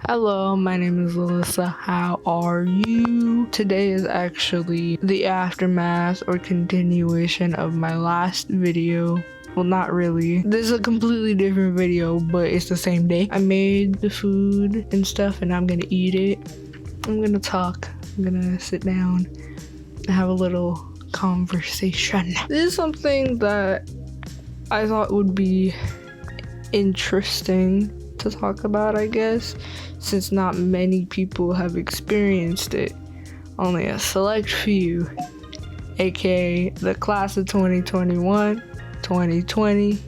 Hello, my name is Alyssa. How are you? Today is actually the aftermath or continuation of my last video. Well, not really. This is a completely different video, but it's the same day. I made the food and stuff and I'm gonna eat it. I'm gonna talk. I'm gonna sit down and have a little conversation. This is something that I thought would be interesting to talk about, I guess, since not many people have experienced it. Only a select few, aka the class of 2021, 2020,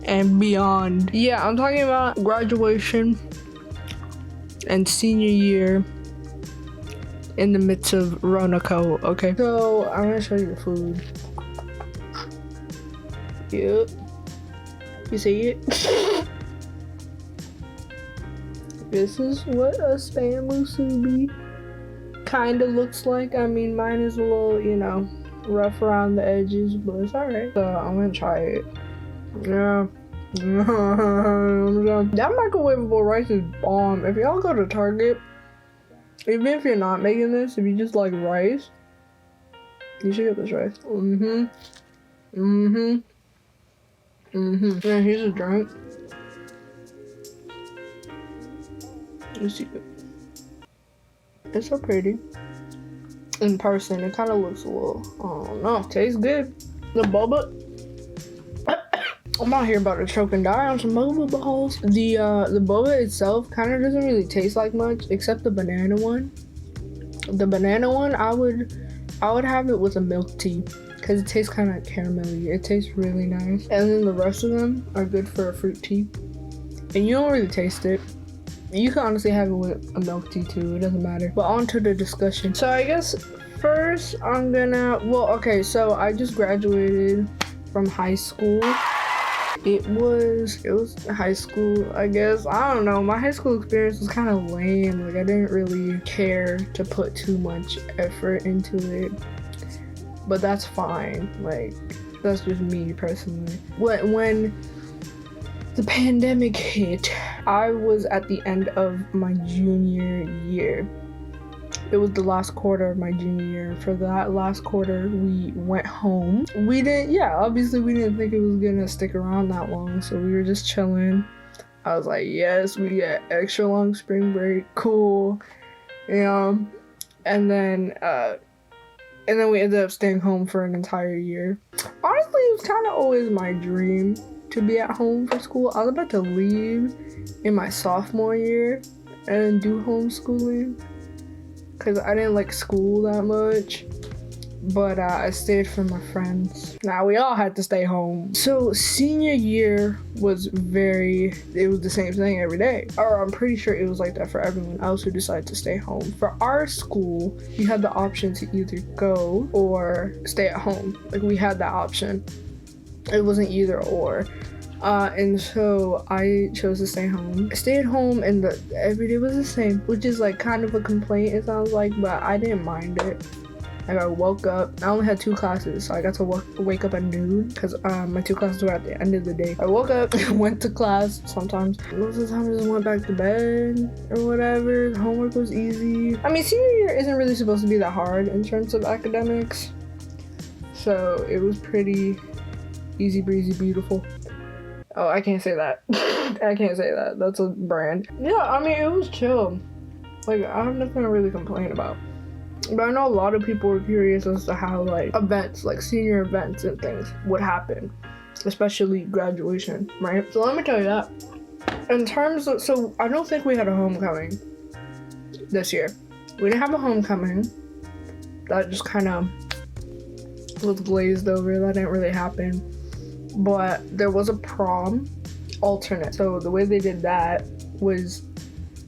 and beyond. Yeah, I'm talking about graduation and senior year in the midst of Ronaco, okay? So, I'm gonna show you the food. Yep. You see it? This is what a spam musubi kind of looks like. I mean, mine is a little, rough around the edges, but it's alright. So I'm gonna try it. Yeah. That microwavable rice is bomb. If y'all go to Target, even if you're not making this, if you just like rice, you should get this rice. Yeah, here's a drink. You see it. It's so pretty. In person, it kind of looks a little, I don't know. Tastes good. The boba. I'm out here about to choke and die on some boba balls. The boba itself kind of doesn't really taste like much, except the banana one. The banana one, I would have it with a milk tea, because it tastes kind of caramelly. It tastes really nice. And then the rest of them are good for a fruit tea. And you don't really taste it. You can honestly have it with a milk tea too, it doesn't matter. But on to the discussion. So I guess first I'm gonna, so I just graduated from high school. It was high school, I guess. I don't know, my high school experience was kind of lame. Like, I didn't really care to put too much effort into it. But that's fine, like, that's just me personally. When the pandemic hit, I was at the end of my junior year. It was the last quarter of my junior year. For that last quarter, we went home. Obviously we didn't think it was gonna stick around that long, so we were just chilling. I was like, yes, we get extra long spring break, cool. And then we ended up staying home for an entire year. Honestly, it was kind of always my dream to be at home for school. I was about to leave in my sophomore year and do homeschooling because I didn't like school that much, but I stayed for my friends. Now we all had to stay home. So senior year was it was the same thing every day, or I'm pretty sure it was like that for everyone else who decided to stay home. For our school, you had the option to either go or stay at home. Like, we had that option. It wasn't either or. And so I chose to stay home. I stayed home and every day was the same, which is like kind of a complaint, it sounds like, but I didn't mind it. Like, I woke up, I only had 2 classes, so I got to wake up at noon because my 2 classes were at the end of the day. I woke up, went to class sometimes. Most of the time I just went back to bed or whatever. The homework was easy. I mean, senior year isn't really supposed to be that hard in terms of academics, so it was pretty easy breezy beautiful. Oh, I can't say that. I can't say that. That's a brand. Yeah, I mean, it was chill. Like, I have nothing to really complain about. But I know a lot of people were curious as to how, like, events, like senior events and things would happen. Especially graduation, right? So let me tell you that. In terms of, so I don't think we had a homecoming this year. We didn't have a homecoming. That just kind of was glazed over. That didn't really happen. But there was a prom alternate. So the way they did that was,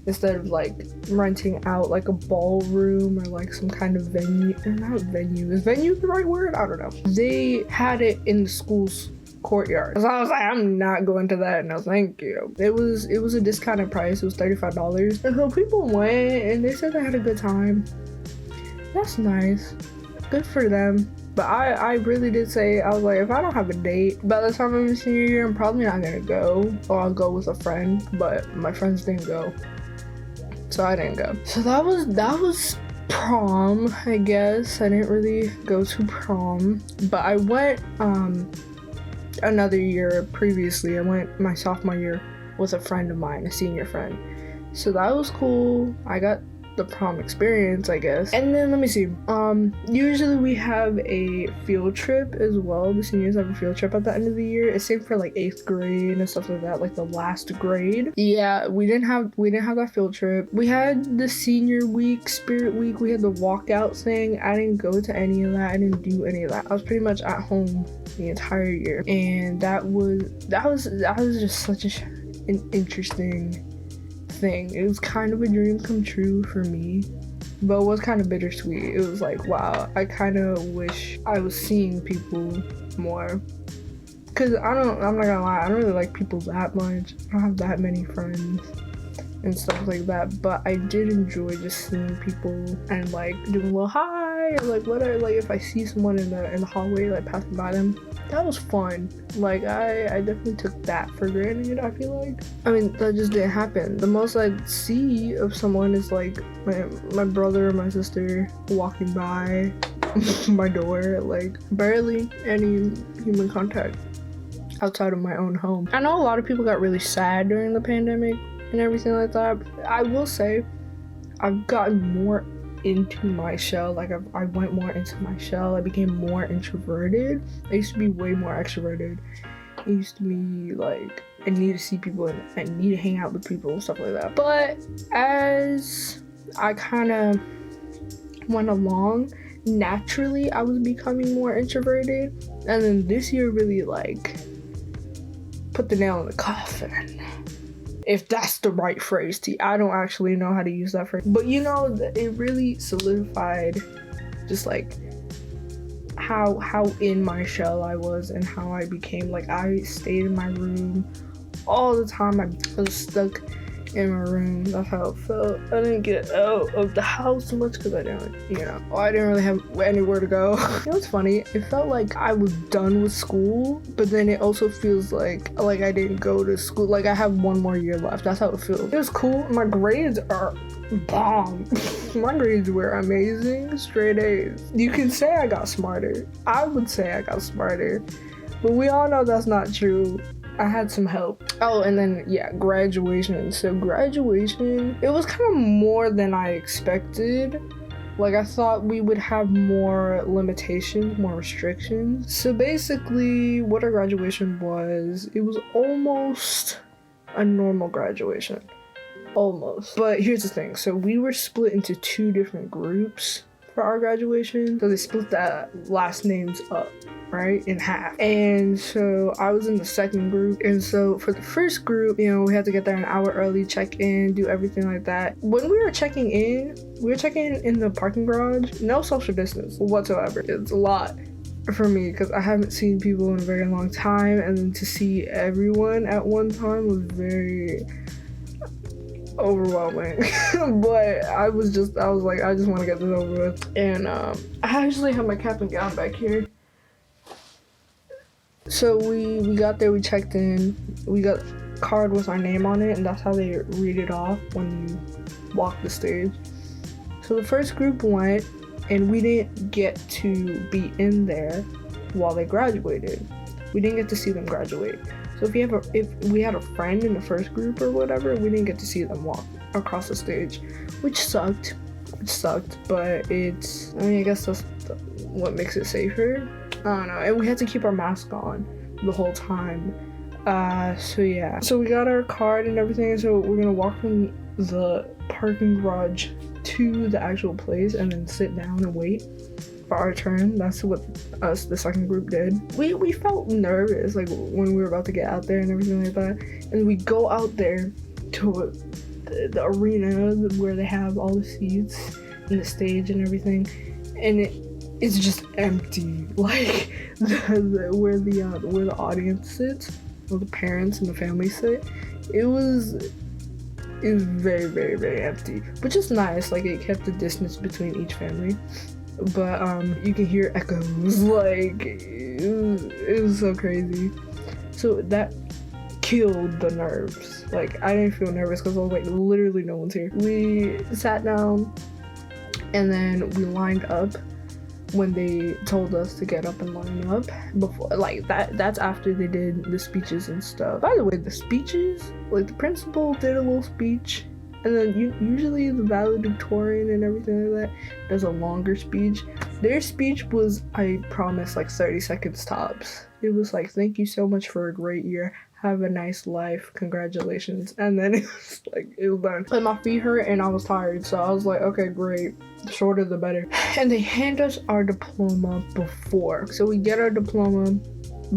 instead of like renting out like a ballroom or like some kind of venue, or not venue, is venue the right word? I don't know. They had it in the school's courtyard. So I was like, I'm not going to that, no thank you. It was a discounted price. It was $35. And so people went and they said they had a good time. That's nice. Good for them. But I really did say, I was like, if I don't have a date by the time I'm in senior year, I'm probably not gonna go, or I'll go with a friend. But my friends didn't go, so I didn't go. So that was prom, I guess. I didn't really go to prom, but I went another year previously. I went my sophomore year with a friend of mine, a senior friend. So that was cool. I got the prom experience, I guess. And then let me see. Usually we have a field trip as well. The seniors have a field trip at the end of the year. It's same for like 8th grade and stuff like that, like the last grade. Yeah, we didn't have that field trip. We had the senior week, spirit week. We had the walkout thing. I didn't go to any of that. I didn't do any of that. I was pretty much at home the entire year, and that was just such an interesting thing. It was kind of a dream come true for me, but it was kind of bittersweet. It was like, wow, I kind of wish I was seeing people more, because I'm not gonna lie, I don't really like people that much. I don't have that many friends and stuff like that, but I did enjoy just seeing people and like doing a little hi, or like whatever. Like if I see someone in the hallway, like passing by them, that was fun. Like I definitely took that for granted. I feel like, I mean, that just didn't happen. The most I'd see of someone is like my brother or my sister walking by my door. Like barely any human contact outside of my own home. I know a lot of people got really sad during the pandemic and everything like that. I will say I've gotten more into my shell. Like I went more into my shell. I became more introverted. I used to be way more extroverted. It used to be like I need to see people and I need to hang out with people and stuff like that. But as I kind of went along, naturally I was becoming more introverted, and then this year really like put the nail in the coffin, if that's the right phrase. I don't actually know how to use that phrase, but you know, it really solidified just like how in my shell I was, and how I became like, I stayed in my room all the time. I was stuck in my room. That's how it felt. I didn't get out of the house much because I didn't, I didn't really have anywhere to go. It was funny. It felt like I was done with school, but then it also feels like I didn't go to school. Like I have one more year left. That's how it feels. It was cool. My grades are bomb. My grades were amazing. Straight A's. You can say I got smarter. I would say I got smarter, but we all know that's not true. I had some help. Oh, and then yeah, graduation. So graduation, it was kind of more than I expected. Like I thought we would have more limitations, more restrictions. So basically what our graduation was, it was almost a normal graduation. Almost. But here's the thing. So we were split into 2 different groups for our graduation. So they split the last names up, right, in half. And so I was in the second group. And so for the first group, we had to get there an hour early, check in, do everything like that. When we were checking in the parking garage. No social distance whatsoever. It's a lot for me because I haven't seen people in a very long time, and then to see everyone at one time was very overwhelming. But I was like, I just want to get this over with. And I actually have my cap and gown back here. So we got there, we checked in, we got a card with our name on it, and that's how they read it off when you walk the stage. So the first group went, and we didn't get to be in there while they graduated. We didn't get to see them graduate. So if we had a friend in the first group or whatever, we didn't get to see them walk across the stage, which sucked. It sucked, but I guess that's what makes it safer. I don't know. And we had to keep our mask on the whole time. So yeah. So we got our card and everything, so we're gonna walk from the parking garage to the actual place and then sit down and wait for our turn. That's what us, the second group, did. We felt nervous, like when we were about to get out there and everything like that. And we go out there to the arena where they have all the seats and the stage and everything, and it's just empty. Like where the audience sits, where the parents and the family sit, it was very, very, very empty, which is nice. Like it kept the distance between each family. but you can hear echoes. Like, it was so crazy. So that killed the nerves. Like, I didn't feel nervous because I was like, literally no one's here. We sat down and then we lined up when they told us to get up and line up. Before, like, that's after they did the speeches and stuff. By the way, the speeches, like, the principal did a little speech, and then usually the valedictorian and everything like that does a longer speech. Their speech was, I promise, like 30 seconds tops. It was like, thank you so much for a great year. Have a nice life. Congratulations. And then it was like, it was done. And my feet hurt and I was tired. So I was like, okay, great. The shorter the better. And they hand us our diploma before. So we get our diploma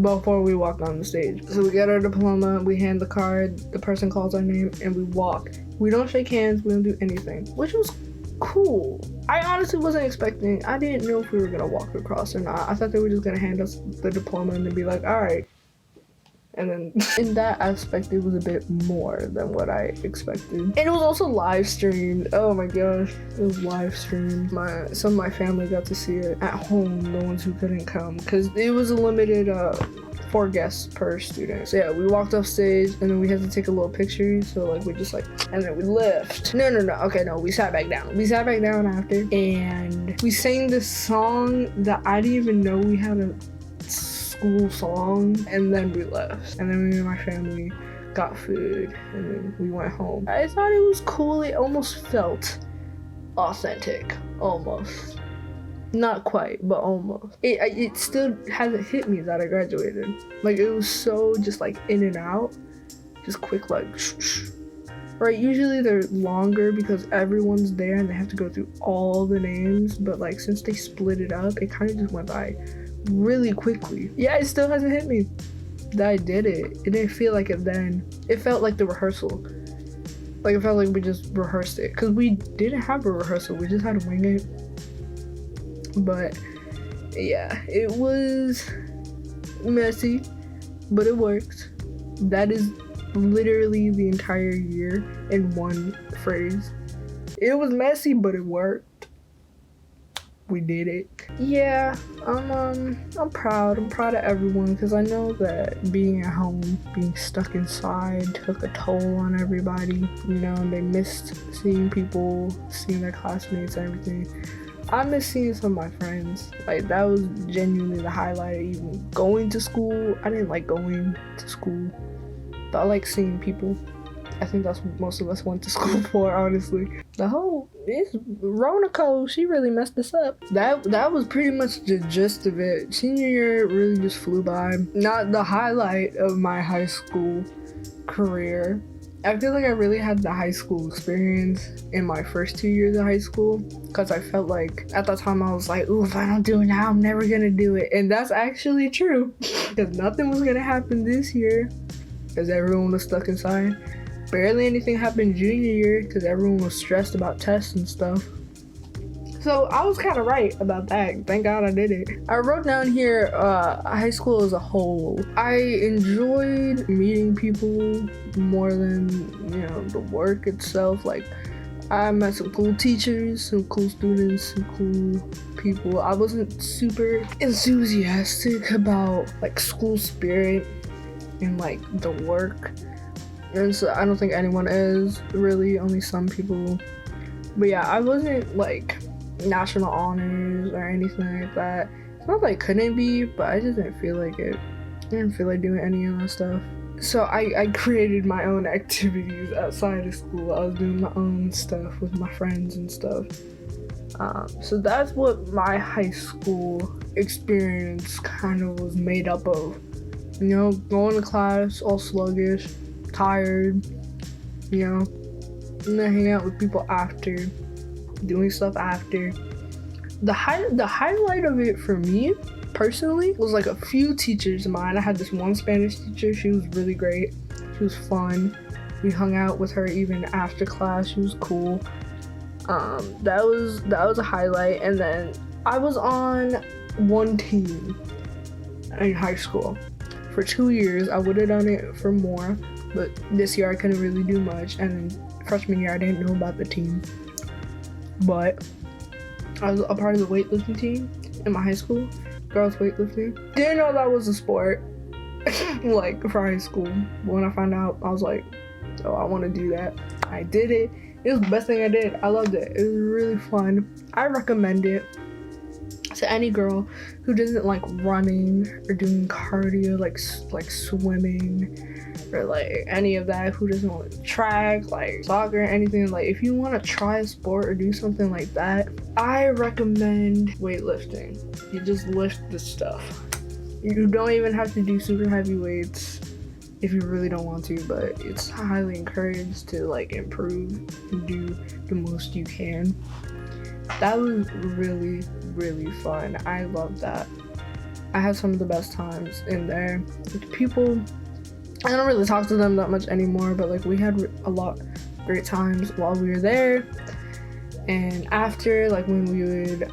before we walk on the stage. So we get our diploma, we hand the card, the person calls our name, and we walk. We don't shake hands, we don't do anything, which was cool. I honestly wasn't expecting, I didn't know if we were gonna walk across or not. I thought they were just gonna hand us the diploma and then be like, all right. And then in that aspect, it was a bit more than what I expected. And it was also live streamed. Oh my gosh, it was live streamed. Some of my family got to see it at home, the ones who couldn't come, because it was a limited 4 guests per student. So yeah, we walked off stage and then we had to take a little picture. So like we just like, and then we left. No. Okay, no, we sat back down. We sat back down after and we sang this song that I didn't even know we had a school song, and then we left. And then me and my family got food and then we went home. I thought it was cool. It almost felt authentic. Almost. Not quite, but almost. It still hasn't hit me that I graduated. Like, it was so just like in and out. Just quick, like, shh. Right, usually they're longer because everyone's there and they have to go through all the names. But like, since they split it up, it kind of just went by really quickly. Yeah, it still hasn't hit me that I did it. It didn't feel like it then. It felt like the rehearsal. Like, it felt like we just rehearsed it. Because we didn't have a rehearsal. We just had to wing it. But yeah, it was messy, but it worked. That is literally the entire year in one phrase. It was messy, but it worked. We did it. Yeah, I'm proud. I'm proud of everyone because I know that being at home, being stuck inside took a toll on everybody. You know, they missed seeing people, seeing their classmates and everything. I miss seeing some of my friends. Like, that was genuinely the highlight of even going to school. I didn't like going to school, but I like seeing people. I think that's what most of us went to school for, honestly. Ronico, she really messed us up. That was pretty much the gist of it. Senior year really just flew by. Not the highlight of my high school career. I feel like I really had the high school experience in my first 2 years of high school because I felt like at that time I was like, ooh, if I don't do it now, I'm never gonna do it. And that's actually true because nothing was gonna happen this year because everyone was stuck inside. Barely anything happened junior year because everyone was stressed about tests and stuff. So I was kind of right about that. Thank God I did it. I wrote down here high school as a whole. I enjoyed meeting people more than, you know, the work itself. Like, I met some cool teachers, some cool students, some cool people. I wasn't super enthusiastic about like school spirit and like the work. And so I don't think anyone is, really, only some people. But yeah, I wasn't like national honors or anything like that. It's not that I couldn't be, but I just didn't feel like it. I didn't feel like doing any of that stuff. So I created my own activities outside of school. I was doing my own stuff with my friends and stuff. So that's what my high school experience kind of was made up of. You know, going to class all sluggish, tired, you know, and then hanging out with people after, doing stuff after. The highlight of it for me personally was like a few teachers of mine. I had this one Spanish teacher. She was really great. She was fun. We hung out with her even after class. She was cool. That was a highlight. And then I was on one team in high school for 2 years. I would have done it for more, but this year I couldn't really do much. And then freshman year I didn't know about the team, but I was a part of the weightlifting team in my high school, girls weightlifting. Didn't know that was a sport, like, for high school. When I found out, I was like, oh, I want to do that. I did it. It was the best thing I did. I loved it. It was really fun. I recommend it to any girl who doesn't like running or doing cardio, like swimming or like any of that, who doesn't want track, like soccer, anything. Like, if you want to try a sport or do something like that, I recommend weightlifting. You just lift the stuff. You don't even have to do super heavy weights if you really don't want to, but it's highly encouraged to like improve and do the most you can. That was really, really fun. I loved that. I had some of the best times in there with people. I don't really talk to them that much anymore, but like, we had a lot of great times while we were there. And after, like, when we would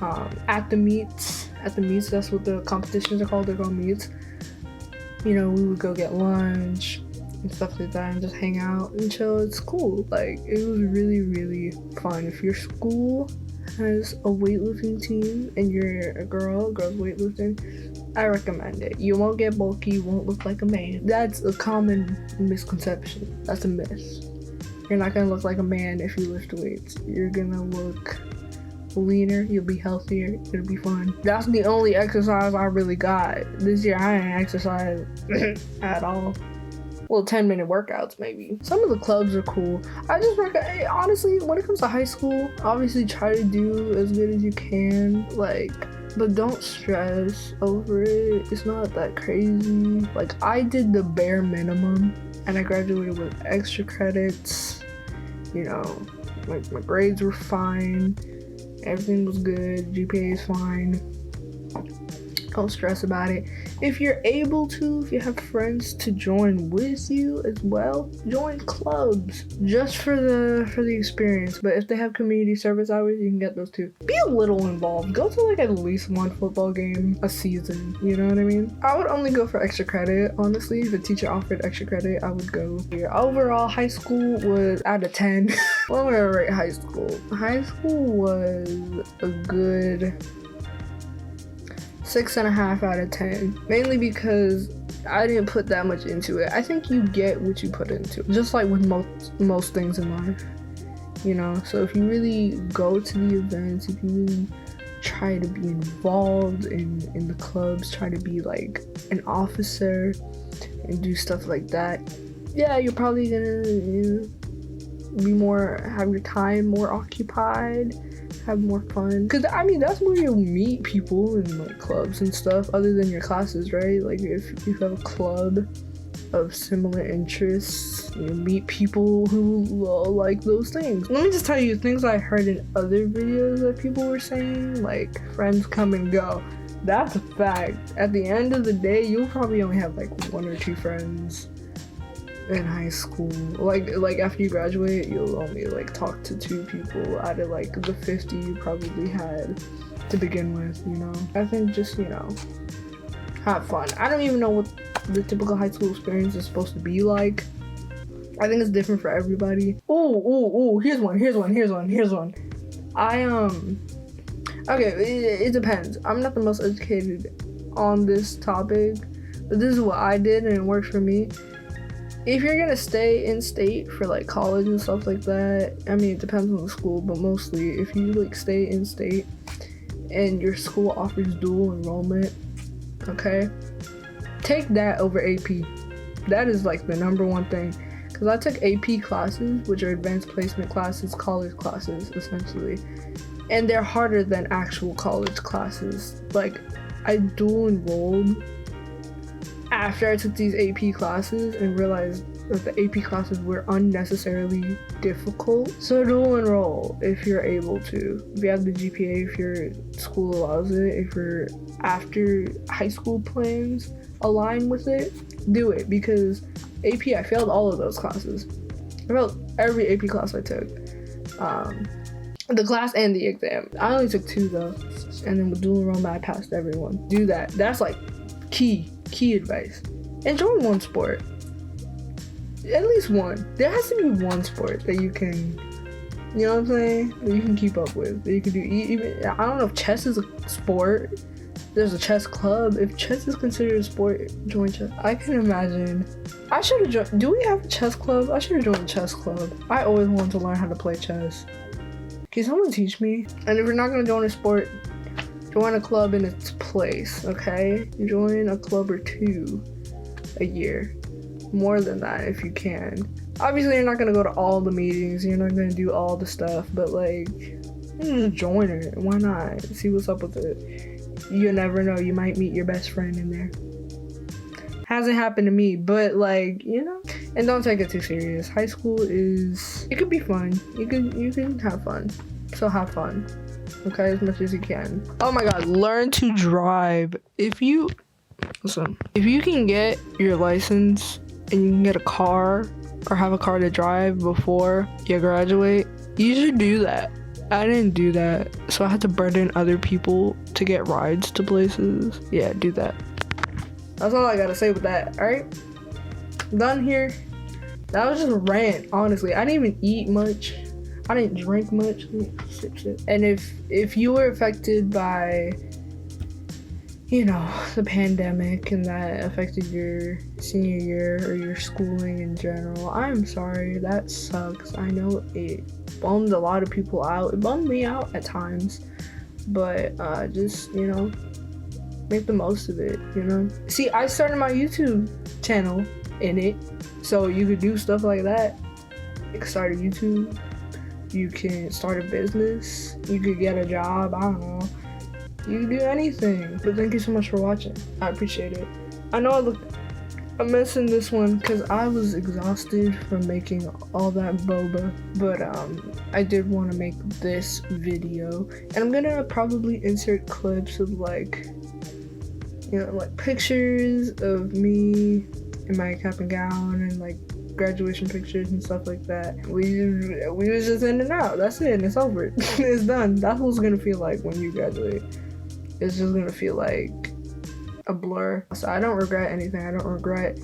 at the meets, that's what the competitions are called, they're called meets. You know, we would go get lunch and stuff like that and just hang out and chill. It's cool. Like, it was really, really fun. If your school has a weightlifting team and you're a girls weightlifting, I recommend it. You won't get bulky, you won't look like a man. That's a common misconception. That's a myth. You're not gonna look like a man if you lift weights. You're gonna look leaner, you'll be healthier, it'll be fun. That's the only exercise I really got. This year I didn't exercise at all. Well, 10-minute workouts maybe. Some of the clubs are cool. I just recommend, honestly, when it comes to high school, obviously try to do as good as you can, like, but don't stress over it. It's not that crazy. Like, I did the bare minimum and I graduated with extra credits. You know, like, my grades were fine. Everything was good. GPA is fine. Don't stress about it. If you're able to, if you have friends to join with you as well, join clubs just for the experience. But if they have community service hours, you can get those too. Be a little involved. Go to like at least one football game a season. You know what I mean? I would only go for extra credit. Honestly, if a teacher offered extra credit, I would go. Your overall high school was out of 10. What am I gonna rate high school? High school was a good 6.5 out of 10, mainly because I didn't put that much into it. I think you get what you put into it, just like with most things in life, you know. So if you really go to the events, if you really try to be involved in the clubs, try to be like an officer and do stuff like that, yeah, you're probably gonna, you know, have your time more occupied, have more fun. Cause I mean, that's where you'll meet people in like clubs and stuff other than your classes, right? Like, if you have a club of similar interests, you'll meet people who like those things. Let me just tell you things I heard in other videos that people were saying, like, friends come and go. That's a fact. At the end of the day, you'll probably only have like 1 or 2 friends in high school. Like after you graduate, you'll only like talk to 2 people out of like the 50 you probably had to begin with, you know. I think just, you know, have fun. I don't even know what the typical high school experience is supposed to be like. I think it's different for everybody. Ooh, here's one. Okay, it depends. I'm not the most educated on this topic, but this is what I did and it worked for me. If you're gonna stay in state for like college and stuff like that, I mean, it depends on the school, but mostly if you like stay in state and your school offers dual enrollment, okay, take that over AP. That is like the number one thing, because I took AP classes, which are advanced placement classes, college classes essentially, and they're harder than actual college classes. Like, I dual enrolled after I took these AP classes and realized that the AP classes were unnecessarily difficult. So dual enroll if you're able to. If you have the GPA, if your school allows it, if your after high school plans align with it, do it. Because AP, I failed all of those classes. I failed every AP class I took. The class and the exam. I only took 2 though. And then with dual enrollment, I passed everyone. Do that. That's like key advice. And join one sport. At least one. There has to be one sport that you can You know what I'm saying? That you can keep up with. That you can do even. I don't know if chess is a sport. There's a chess club. If chess is considered a sport, join chess. I can imagine. I should have joined. Do we have a chess club? I should have joined the chess club. I always wanted to learn how to play chess. Can someone teach me? And if you're not gonna join a sport, join a club in its place, okay? Join a club or 2 a year. More than that if you can. Obviously, you're not gonna go to all the meetings. You're not gonna do all the stuff, but like, just join it. Why not? See what's up with it. You never know. You might meet your best friend in there. Hasn't happened to me, but like, you know. And don't take it too serious. High school it could be fun. You can have fun. So have fun. Okay, as much as you can. Oh my god, learn to drive. If you can get your license and you can get a car or have a car to drive before you graduate, you should do that. I didn't do that, so I had to burden other people to get rides to places. Yeah, do that. That's all I gotta say with that, alright? Done here. That was just a rant, honestly. I didn't even eat much. I didn't drink much. And if you were affected by, you know, the pandemic and that affected your senior year or your schooling in general, I'm sorry. That sucks. I know it bummed a lot of people out. It bummed me out at times. But just, you know, make the most of it, you know? See, I started my YouTube channel in it, so you could do stuff like that. You can start a YouTube. You can start a business. You could get a job. I don't know. You can do anything. But thank you so much for watching. I appreciate it. I know I'm missing this one because I was exhausted from making all that boba. But I did want to make this video. And I'm gonna probably insert clips of like, you know, like pictures of me in my cap and gown and like graduation pictures and stuff like that. We was just in and out. That's it. It's over. It's done. That's what it's gonna feel like when you graduate. It's just gonna feel like a blur. So I don't regret anything. I don't regret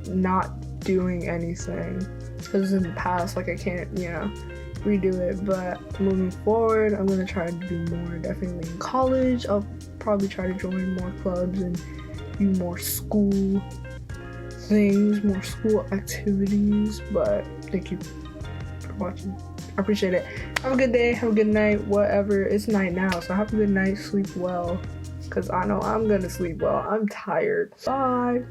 not doing anything because in the past, like, I can't, you know, redo it. But moving forward, I'm gonna try to do more. Definitely in college, I'll probably try to join more clubs and do more school things, more school activities. But thank you for watching. I appreciate it. Have a good day, have a good night, whatever. It's night now, so have a good night, sleep well, because I know I'm gonna sleep well. I'm tired. Bye.